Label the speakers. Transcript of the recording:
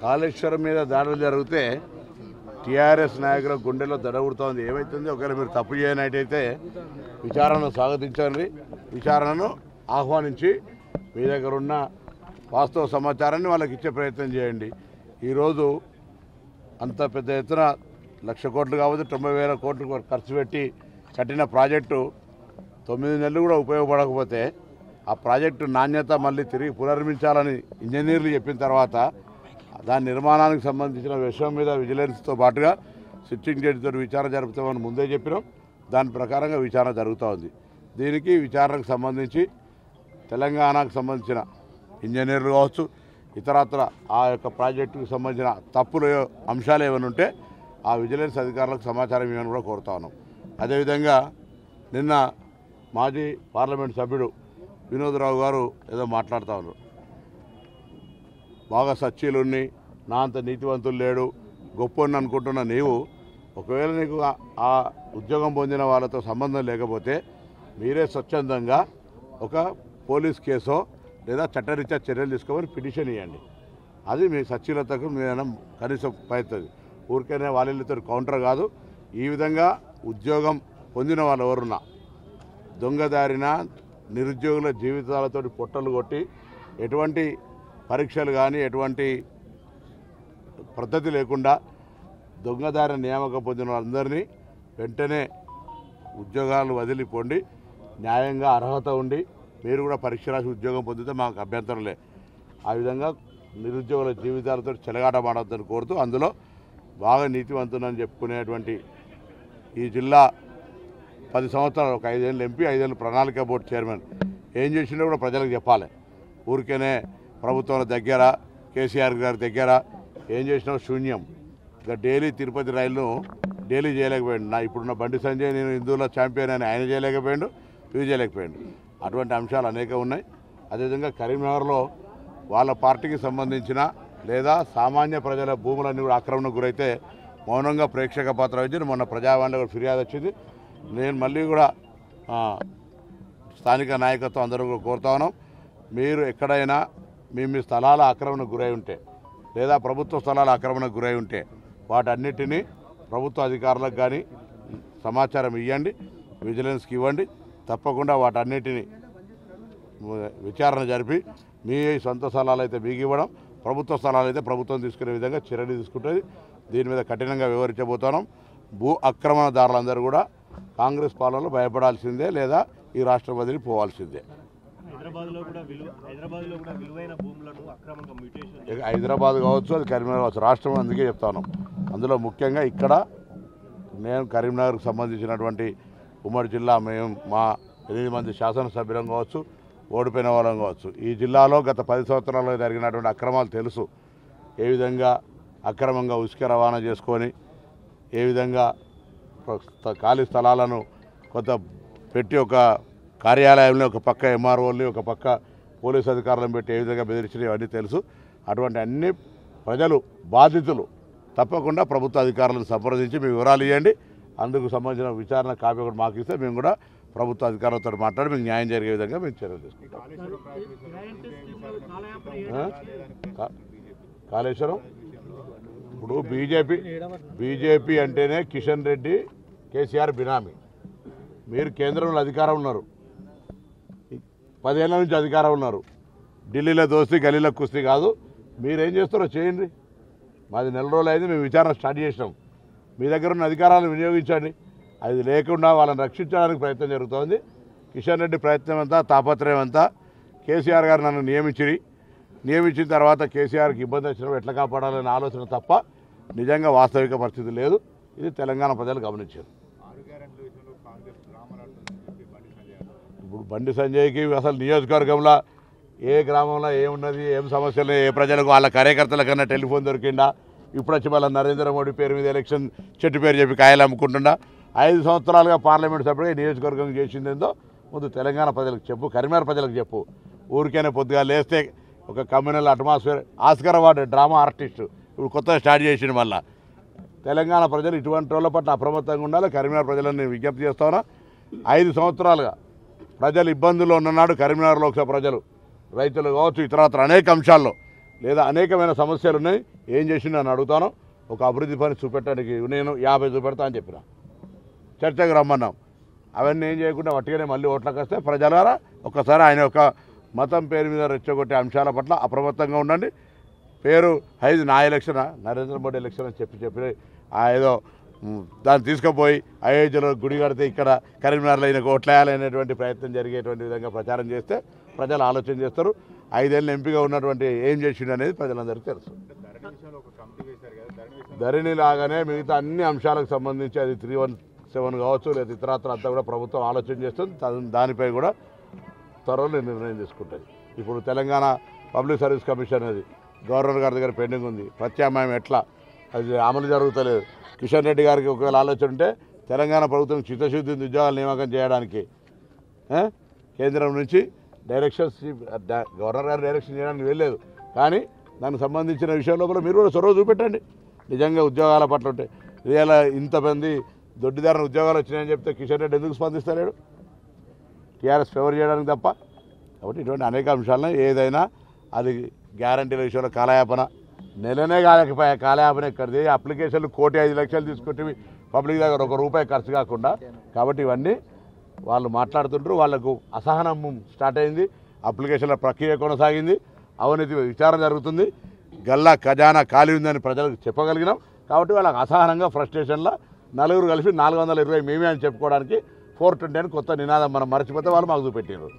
Speaker 1: కాళేశ్వరం మీద దాడులు జరిగితే టీఆర్ఎస్ నాయకుల గుండెల్లో దడబుడుతోంది. ఏమైతుంది, ఒకవేళ మీరు తప్పు చేయనట్టయితే విచారణను స్వాగతించండి, విచారణను ఆహ్వానించి మీ దగ్గర ఉన్న వాస్తవ సమాచారాన్ని వాళ్ళకి ఇచ్చే ప్రయత్నం చేయండి. ఈరోజు అంత పెద్ద ఎత్తున 1,00,000 కోట్లు కావచ్చు 90,000 కోట్లు ఖర్చు పెట్టి కట్టిన ప్రాజెక్టు 9 నెలలు కూడా ఉపయోగపడకపోతే ఆ ప్రాజెక్టు నాణ్యత మళ్ళీ తిరిగి పునర్మించాలని ఇంజనీర్లు చెప్పిన తర్వాత దాని నిర్మాణానికి సంబంధించిన విషయం మీద విజిలెన్స్తో పాటుగా సిట్టింగ్ జడ్జితో విచారణ జరుపుతామని ముందే చెప్పినాం. దాని ప్రకారంగా విచారణ జరుగుతూ ఉంది. దీనికి విచారణకు సంబంధించి తెలంగాణకు సంబంధించిన ఇంజనీర్లు కావచ్చు, ఇతరత్ర ఆ యొక్క ప్రాజెక్టుకు సంబంధించిన తప్పులు అంశాలు ఏమైనా ఉంటే ఆ విజిలెన్స్ అధికారులకు సమాచారం ఇవ్వని కూడా కోరుతా ఉన్నాం. అదేవిధంగా నిన్న మాజీ పార్లమెంట్ సభ్యుడు వినోద్రావు గారు ఏదో మాట్లాడుతూ ఉన్నారు. బాగా సచ్చీలుని నా అంత నీతివంతులు లేడు, గొప్పని అనుకుంటున్న నీవు ఒకవేళ నీకు ఆ ఉద్యోగం పొందిన వాళ్ళతో సంబంధం లేకపోతే మీరే స్వచ్ఛందంగా ఒక పోలీస్ కేసో లేదా చట్టరీత్యా చర్యలు తీసుకోమని పిటిషన్ ఇవ్వండి. అది మీ సచ్చీలతకు మేము కనీసం పడుతుంది. ఊరికైనా వాళ్ళతో కౌంటర్ కాదు. ఈ విధంగా ఉద్యోగం పొందిన వాళ్ళు ఎవరున్నా దొంగదారిన నిరుద్యోగుల జీవితాలతో పొట్టలు కొట్టి ఎటువంటి పరీక్షలు కానీ ఎటువంటి పద్ధతి లేకుండా దొంగదారిన నియామకం పొందిన వాళ్ళందరినీ వెంటనే ఉద్యోగాలు వదిలిపోండి. న్యాయంగా అర్హత ఉండి మీరు కూడా పరీక్ష రాసి ఉద్యోగం పొందితే మాకు అభ్యంతరం లే. ఆ విధంగా నిరుద్యోగుల జీవితాలతో చెలగాటమాడొద్దని కోరుతూ అందులో బాగా నీతివంతునని చెప్పుకునేటువంటి ఈ జిల్లా 10 సంవత్సరాలు ఒక 5 ఏళ్ళు ఎంపీ 5 ఏళ్ళు ప్రణాళిక బోర్డు చైర్మన్ ఏం చేసినా కూడా ప్రజలకు చెప్పాలి. ఊరికేనే ప్రభుత్వం దగ్గర కేసీఆర్ గారి దగ్గర ఏం చేసినా శూన్యం. ఇక డైలీ తిరుపతి రైలును డైలీ చేయలేకపోయాడు. ఇప్పుడున్న బండి సంజయ్ నేను హిందువుల ఛాంపియన్ అని ఆయన చేయలేకపోయాడు, ఇవి చేయలేకపోయాడు. అటువంటి అంశాలు అనేక ఉన్నాయి. అదేవిధంగా కరీంనగర్లో వాళ్ళ పార్టీకి సంబంధించిన లేదా సామాన్య ప్రజల భూములన్నీ కూడా ఆక్రమణకు గురైతే మౌనంగా ప్రేక్షక పాత్ర వహించి మొన్న ప్రజావాణిలో కూడా ఫిర్యాదు వచ్చింది. నేను మళ్ళీ కూడా స్థానిక నాయకత్వం అందరూ కూడా కోరుతా ఉన్నాం. మీరు ఎక్కడైనా మీ స్థలాల ఆక్రమణకు గురై ఉంటే లేదా ప్రభుత్వ స్థలాల ఆక్రమణకు గురై ఉంటే వాటన్నిటినీ ప్రభుత్వ అధికారులకు కానీ సమాచారం ఇవ్వండి, విజిలెన్స్కి ఇవ్వండి. తప్పకుండా వాటన్నిటినీ విచారణ జరిపి మీ సొంత స్థలాలు అయితే మీకు ఇవ్వడం, ప్రభుత్వ స్థలాలు అయితే ప్రభుత్వం తీసుకునే విధంగా చర్యలు తీసుకుంటుంది. దీని మీద కఠినంగా వివరించబోతున్నాం. భూ ఆక్రమణదారులందరూ కూడా కాంగ్రెస్ పాలనలో భయపడాల్సిందే లేదా ఈ రాష్ట్రం వదిలి పోవాల్సిందే. హైదరాబాద్ కావచ్చు, అది కరీంనగర్ కావచ్చు, రాష్ట్రం అందుకే చెప్తాను. అందులో ముఖ్యంగా ఇక్కడ నేను కరీంనగర్కు సంబంధించినటువంటి ఉమ్మడి జిల్లా మేము మా 8 మంది శాసనసభ్యులం కావచ్చు, ఓడిపోయిన వాళ్ళం కావచ్చు. ఈ జిల్లాలో గత 10 సంవత్సరాల్లో జరిగినటువంటి అక్రమాలు తెలుసు. ఏ విధంగా అక్రమంగా ఉసుక రవాణా చేసుకొని ఏ విధంగా ఖాళీ స్థలాలను కొంత పెట్టి ఒక కార్యాలయంలో ఒక పక్క ఎంఆర్ఓల్ని ఒక పక్క పోలీసు అధికారులను పెట్టి ఏ విధంగా బెదిరించినవి అవన్నీ తెలుసు. అటువంటి అన్ని ప్రజలు బాధితులు తప్పకుండా ప్రభుత్వ అధికారులను సంప్రదించి మీ వివరాలు ఇవ్వండి. అందుకు సంబంధించిన విచారణ కాపీ కూడా మాకు ఇస్తే మేము కూడా ప్రభుత్వ అధికారులతో మాట్లాడి మీకు న్యాయం జరిగే విధంగా మేము చర్యలు తీసుకుంటాం. కాళేశ్వరం ఇప్పుడు బీజేపీ అంటేనే కిషన్ రెడ్డి కేసీఆర్ బినామీ. మీరు కేంద్రంలో అధికారం ఉన్నారు, 10 ఏళ్ల నుంచి అధికారం ఉన్నారు. ఢిల్లీలో దోస్తీ గలీలో కుస్తీ కాదు. మీరేం చేస్తారో చేయండి. మాది 4 రోజులు అయింది, మేము విచారణ స్టార్ట్ చేసినాం. మీ దగ్గర ఉన్న అధికారాలను వినియోగించండి. అది లేకుండా వాళ్ళని రక్షించడానికి ప్రయత్నం జరుగుతోంది. కిషన్ రెడ్డి ప్రయత్నం అంతా తాపత్రయం అంతా కేసీఆర్ గారు నన్ను నియమించిన తర్వాత కేసీఆర్కి ఇబ్బంది వచ్చినప్పుడు ఎట్లా కాపాడాలనే ఆలోచన తప్ప నిజంగా వాస్తవిక పరిస్థితి లేదు. ఇది తెలంగాణ ప్రజలు గమనించారు. ఇప్పుడు బండి సంజయ్కి అసలు నియోజకవర్గంలో ఏ గ్రామంలో ఏమున్నది, ఏం సమస్యలు, ఏ ప్రజలకు వాళ్ళ కార్యకర్తల కన్నా టెలిఫోన్ దొరికిందా? ఇప్పుడు వచ్చి మళ్ళీ నరేంద్ర మోడీ పేరు మీద ఎలక్షన్ చెట్టు పేరు చెప్పి కాయలు అమ్ముకుంటుండా? 5 సంవత్సరాలుగా పార్లమెంట్ సభ్యుడిగా నియోజకవర్గం చేసిందేందో ముందు తెలంగాణ ప్రజలకు చెప్పు, కరీంనగర్ ప్రజలకు చెప్పు. ఊరికైనా పొద్దుగా లేస్తే ఒక communal atmosphere Oscar award drama artist ఇప్పుడు కొత్తగా స్టార్ట్ చేసిండు. మళ్ళీ తెలంగాణ ప్రజలు ఇటువంటి వాళ్ళ పట్ల అప్రమత్తంగా ఉండాలి. కరీంనగర్ ప్రజలను నేను విజ్ఞప్తి చేస్తాను. 5 సంవత్సరాలుగా ప్రజలు ఇబ్బందుల్లో ఉన్ననాడు కరీంనగర్ లోక్సభ ప్రజలు రైతులు కావచ్చు ఇతరత్ర అనేక అంశాల్లో లేదా అనేకమైన సమస్యలు ఉన్నాయి. ఏం చేసిండు అని అడుగుతాను. ఒక అభివృద్ధి పని చూపెట్టడానికి నేను 50 చూపెడతా అని చెప్పిన, చర్చకు రమ్మన్నాం. అవన్నీ ఏం చేయకుండా వట్టిగానే మళ్ళీ ఓట్లకు వస్తే ప్రజలారా ఒక్కసారి ఆయన యొక్క మతం పేరు మీద రెచ్చగొట్టే అంశాల పట్ల అప్రమత్తంగా ఉండండి. పేరు ఐదు నా ఎలక్షనా నరేంద్ర మోడీ ఎలక్షన్ అని చెప్పి ఏదో దాన్ని తీసుకుపోయి అయోధ్యలో గుడి కడితే ఇక్కడ కరీంనగర్లో ఈయనకు ఓట్లేయాలనేటువంటి ప్రయత్నం జరిగేటువంటి విధంగా ప్రచారం చేస్తే ప్రజలు ఆలోచన చేస్తారు. 5 ఏళ్ళ ఎంపీగా ఉన్నటువంటి ఏం చేసిండు అనేది ప్రజలందరికీ తెలుసు. ధరణి లాగానే మిగతా అన్ని అంశాలకు సంబంధించి అది 317 కావచ్చు లేదా ఇతరత్ర అంతా కూడా ప్రభుత్వం ఆలోచన చేస్తుంది. దానిపై కూడా త్వరలో నిర్ణయం తీసుకుంటుంది. ఇప్పుడు తెలంగాణ పబ్లిక్ సర్వీస్ కమిషన్ అది గవర్నర్ గారి దగ్గర పెండింగ్ ఉంది. ప్రత్యామ్నాయం ఎట్లా అది అమలు జరుగుతలేదు. కిషన్ రెడ్డి గారికి ఒకవేళ ఆలోచన ఉంటే తెలంగాణ ప్రభుత్వం చిత్తశుద్ధి ఉద్యోగాలు నియామకం చేయడానికి కేంద్రం నుంచి డైరెక్షన్స్ గవర్నర్ గారు డైరెక్షన్ చేయడానికి వెళ్ళలేదు. కానీ దానికి సంబంధించిన విషయంలో కూడా మీరు కూడా చొరవ చూపెట్టండి. నిజంగా ఉద్యోగాల పట్ల ఉంటే ఇవాళ ఇంతమంది దొడ్డిదారిన ఉద్యోగాలు వచ్చినాయని చెప్తే కిషన్ రెడ్డి ఎందుకు స్పందిస్తలేడు? టీఆర్ఎస్ ఫేవర్ చేయడానికి తప్ప. కాబట్టి ఇటువంటి అనేక అంశాలను ఏదైనా అది గ్యారంటీల విషయంలో కాలయాపన నెలనే కాలేకపోయా. కాలయాపన ఎక్కడిది? అప్లికేషన్లు 1,05,00,000 తీసుకొచ్చి పబ్లిక్ దగ్గర ₹1 ఖర్చు కాకుండా. కాబట్టి ఇవన్నీ వాళ్ళు మాట్లాడుతుంటారు. వాళ్ళకు అసహనం స్టార్ట్ అయింది. అప్లికేషన్ల ప్రక్రియ కొనసాగింది. అవినీతి విచారణ జరుగుతుంది. గల్లా ఖజానా ఖాళీ ఉందని ప్రజలకు చెప్పగలిగినాం. కాబట్టి వాళ్ళకి అసహనంగా ఫ్రస్ట్రేషన్లో నలుగురు కలిసి 420 మేమే అని చెప్పుకోవడానికి 420 అని కొత్త నినాదం మనం మర్చిపోతే వాళ్ళు మాకు చూపెట్టారు.